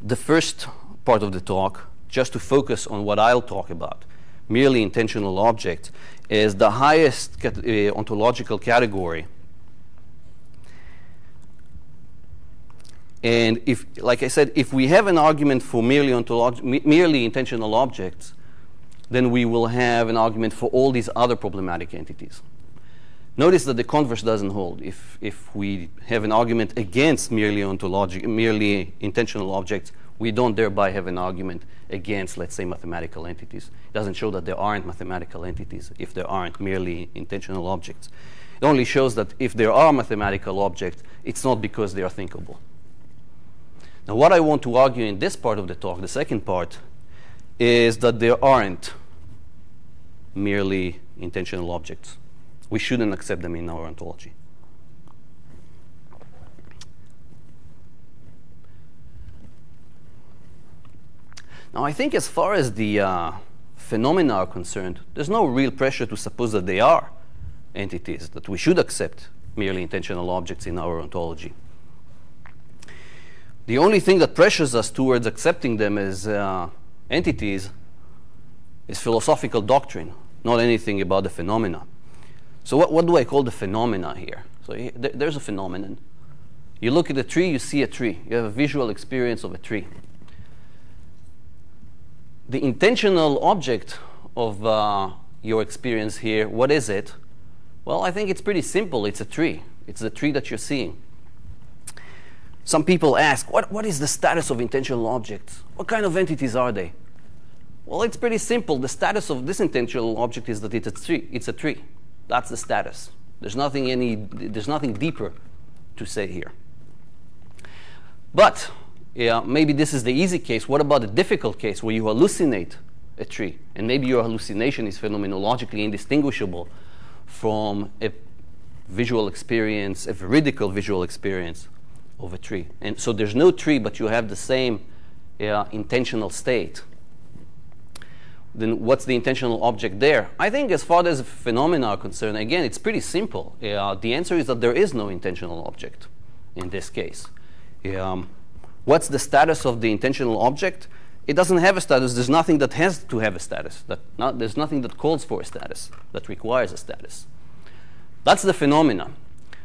the first part of the talk, just to focus on what I'll talk about, merely intentional objects, is the highest ontological category. And if, like I said, if we have an argument for merely intentional objects, then we will have an argument for all these other problematic entities. Notice that the converse doesn't hold. If we have an argument against merely intentional objects, we don't thereby have an argument against, let's say, mathematical entities. It doesn't show that there aren't mathematical entities if there aren't merely intentional objects. It only shows that if there are mathematical objects, it's not because they are thinkable. Now, what I want to argue in this part of the talk, the second part, is that there aren't merely intentional objects. We shouldn't accept them in our ontology. Now, I think as far as the phenomena are concerned, there's no real pressure to suppose that they are entities, that we should accept merely intentional objects in our ontology. The only thing that pressures us towards accepting them as entities is philosophical doctrine, not anything about the phenomena. So what do I call the phenomena here? So there's a phenomenon. You look at a tree, you see a tree. You have a visual experience of a tree. The intentional object of your experience here, what is it? Well, I think it's pretty simple. It's a tree. It's the tree that you're seeing. Some people ask, what is the status of intentional objects? What kind of entities are they? Well, it's pretty simple. The status of this intentional object is that it's a tree. It's a tree. That's the status. There's nothing deeper to say here. But maybe this is the easy case. What about the difficult case where you hallucinate a tree? And maybe your hallucination is phenomenologically indistinguishable from a visual experience, a veridical visual experience of a tree. And so there's no tree, but you have the same intentional state. Then what's the intentional object there? I think as far as phenomena are concerned, again, it's pretty simple. The answer is that there is no intentional object in this case. What's the status of the intentional object? It doesn't have a status. There's nothing that has to have a status. There's nothing that calls for a status, that requires a status. That's the phenomena.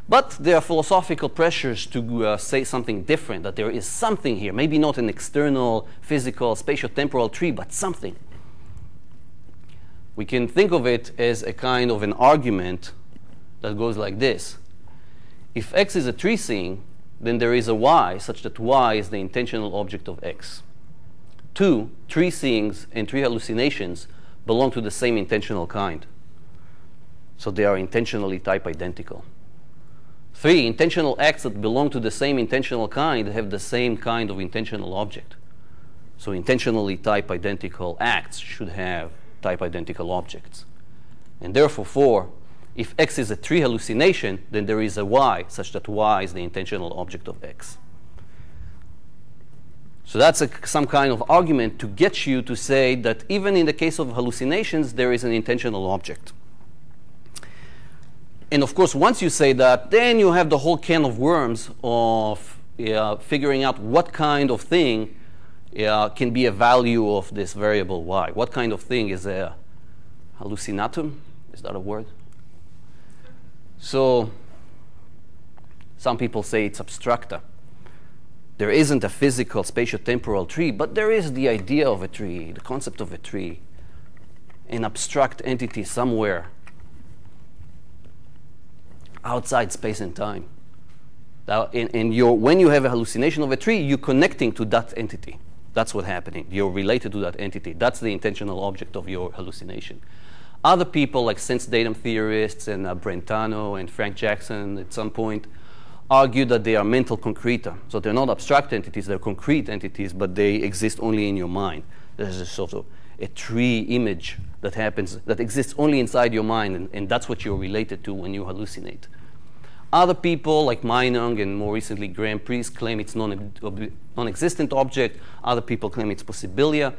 But there are philosophical pressures to say something different, that there is something here, maybe not an external, physical, spatio-temporal tree, but something. We can think of it as a kind of an argument that goes like this. If X is a tree seeing, then there is a Y such that Y is the intentional object of X. 2, tree seeings and tree hallucinations belong to the same intentional kind. So they are intentionally type identical. 3, intentional acts that belong to the same intentional kind have the same kind of intentional object. So intentionally type identical acts should have type identical objects. And therefore, 4, if X is a tree hallucination, then there is a Y such that Y is the intentional object of X. So that's some kind of argument to get you to say that even in the case of hallucinations, there is an intentional object. And of course, once you say that, then you have the whole can of worms of figuring out what kind of thing can be a value of this variable Y. What kind of thing is a hallucinatum? Is that a word? So some people say it's abstracta. There isn't a physical spatio-temporal tree, but there is the idea of a tree, the concept of a tree, an abstract entity somewhere outside space and time. Now, when you have a hallucination of a tree, you're connecting to that entity. That's what's happening. You're related to that entity. That's the intentional object of your hallucination. Other people, like sense datum theorists and Brentano and Frank Jackson at some point, argue that they are mental concreta. So they're not abstract entities, they're concrete entities, but they exist only in your mind. There's a sort of a tree image that happens, that exists only inside your mind, and that's what you're related to when you hallucinate. Other people, like Meinung and more recently Graham Priest, claim it's non-existent object. Other people claim it's possibilia.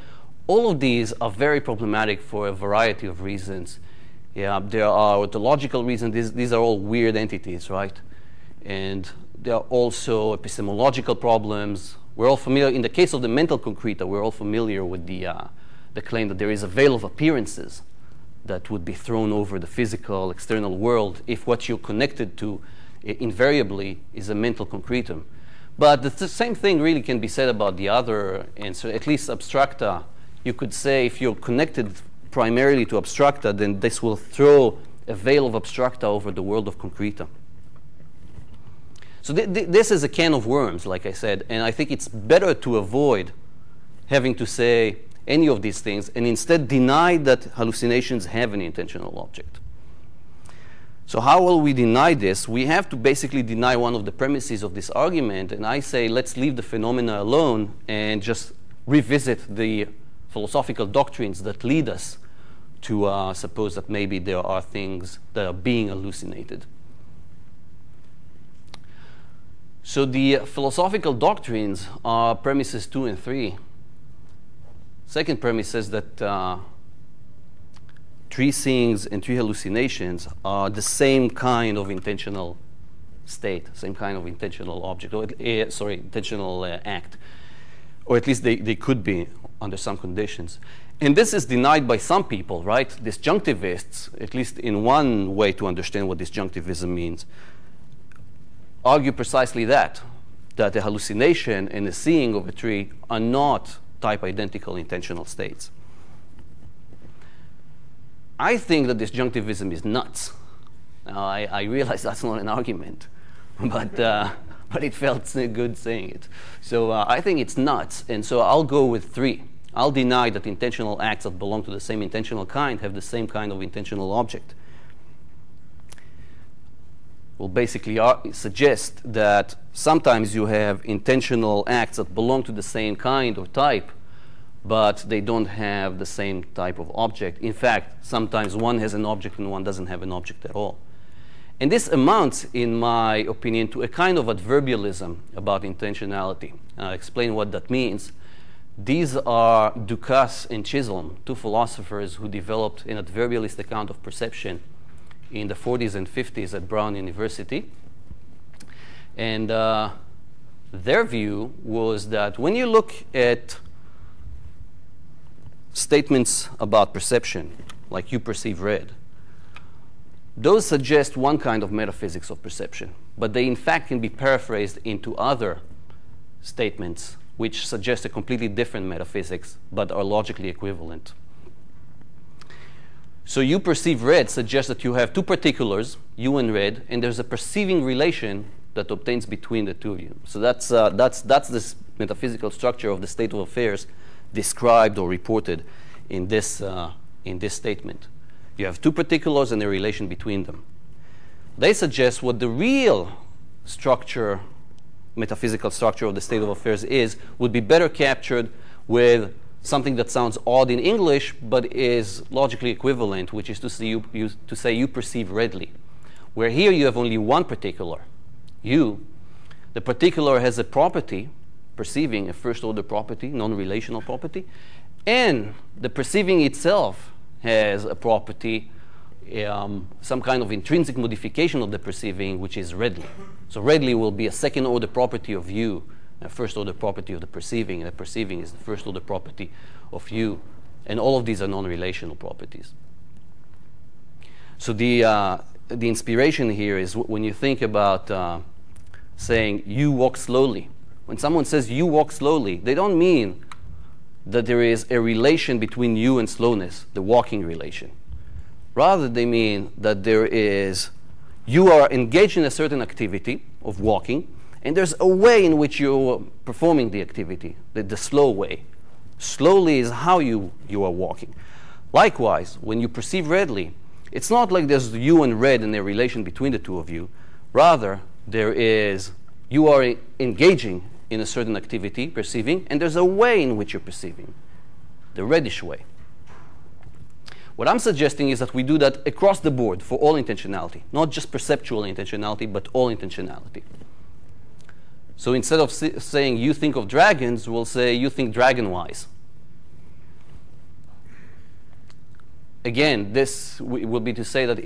All of these are very problematic for a variety of reasons. Yeah, there are ontological reasons. These are all weird entities, right? And there are also epistemological problems. We're all familiar, in the case of the mental concreta, we're all familiar with the claim that there is a veil of appearances that would be thrown over the physical external world if what you're connected to invariably is a mental concretum. But the same thing really can be said about the other answer, at least abstracta. You could say if you're connected primarily to abstracta, then this will throw a veil of abstracta over the world of concreta. So this is a can of worms, like I said, and I think it's better to avoid having to say any of these things and instead deny that hallucinations have an intentional object. So how will we deny this? We have to basically deny one of the premises of this argument, and I say let's leave the phenomena alone and just revisit the philosophical doctrines that lead us to suppose that maybe there are things that are being hallucinated. So the philosophical doctrines are premises 2 and 3. Second premise says that tree seeings and tree hallucinations are the same kind of intentional state, same kind of intentional object, or intentional act, or at least they could be under some conditions. And this is denied by some people, right? Disjunctivists, at least in one way to understand what disjunctivism means, argue precisely that a hallucination and a seeing of a tree are not type-identical intentional states. I think that disjunctivism is nuts. Now, I realize that's not an argument, but it felt good saying it. So I think it's nuts, and so I'll go with 3. I'll deny that intentional acts that belong to the same intentional kind have the same kind of intentional object. Will basically suggest that sometimes you have intentional acts that belong to the same kind or type, but they don't have the same type of object. In fact, sometimes one has an object and one doesn't have an object at all. And this amounts, in my opinion, to a kind of adverbialism about intentionality. I'll explain what that means. These are Dukas and Chisholm, 2 philosophers who developed an adverbialist account of perception in the 40s and 50s at Brown University. And their view was that when you look at statements about perception, like you perceive red, those suggest one kind of metaphysics of perception, but they in fact can be paraphrased into other statements which suggest a completely different metaphysics but are logically equivalent. So you perceive red suggests that you have 2 particulars, you and red, and there's a perceiving relation that obtains between the 2 of you. So that's this metaphysical structure of the state of affairs described or reported in this statement. You have 2 particulars and a relation between them. They suggest what the real structure, metaphysical structure of the state of affairs would be better captured with something that sounds odd in English but is logically equivalent, which is to say you perceive redly. Where here you have only one particular, you. The particular has a property, perceiving, a first-order property, non-relational property, and the perceiving itself has a property, some kind of intrinsic modification of the perceiving, which is redly. So redly will be a second-order property of you, a first-order property of the perceiving, and the perceiving is the first-order property of you. And all of these are non-relational properties. So the inspiration here is when you think about saying you walk slowly. When someone says you walk slowly, they don't mean that there is a relation between you and slowness, the walking relation. Rather, they mean that you are engaged in a certain activity of walking, and there's a way in which you're performing the activity, the slow way. Slowly is how you are walking. Likewise, when you perceive redly, it's not like there's you and red and a relation between the 2 of you. Rather, you are engaging in a certain activity, perceiving, and there's a way in which you're perceiving, the reddish way. What I'm suggesting is that we do that across the board for all intentionality, not just perceptual intentionality, but all intentionality. So instead of saying you think of dragons, we'll say you think dragon-wise. Again, this will be to say that